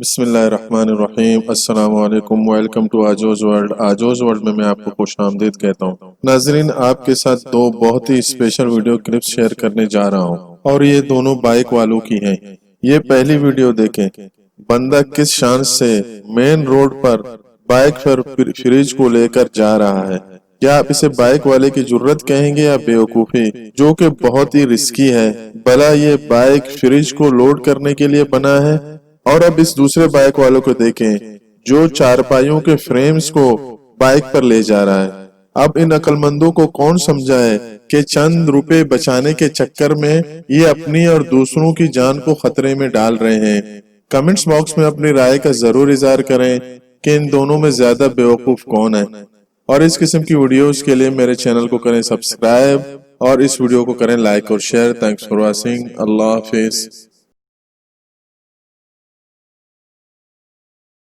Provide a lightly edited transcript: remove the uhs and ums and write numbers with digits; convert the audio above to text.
بسم اللہ الرحمن الرحیم۔ السلام علیکم، ویلکم ٹو ہاجوز ورلڈ۔ ہاجوز ورلڈ میں آپ کو خوش آمدید کہتا ہوں۔ ناظرین، آپ کے ساتھ دو بہت ہی اسپیشل ویڈیو کلپس شیئر کرنے جا رہا ہوں، اور یہ دونوں بائک والوں کی ہیں۔ یہ پہلی ویڈیو دیکھیں، بندہ کس شان سے مین روڈ پر بائک پر فریج کو لے کر جا رہا ہے۔ کیا آپ اسے بائک والے کی جرت کہیں گے یا بیوقوفی، جو کہ بہت ہی رسکی ہے؟ بھلا یہ بائک فریج کو لوڈ کرنے کے لیے بنا ہے؟ اور اب اس دوسرے بائک والوں کو دیکھیں جو چارپائیوں کے فریمز کو بائک پر لے جا رہا ہے۔ اب ان عقل مندوں کو کون سمجھائے کہ چند روپے بچانے کے چکر میں یہ اپنی اور دوسروں کی جان کو خطرے میں ڈال رہے ہیں۔ کمنٹس باکس میں اپنی رائے کا ضرور اظہار کریں کہ ان دونوں میں زیادہ بیوقوف کون ہے، اور اس قسم کی ویڈیوز کے لیے میرے چینل کو کریں سبسکرائب اور اس ویڈیو کو کریں لائک اور شیئر۔ Thanks for watching. اللہ حافظ۔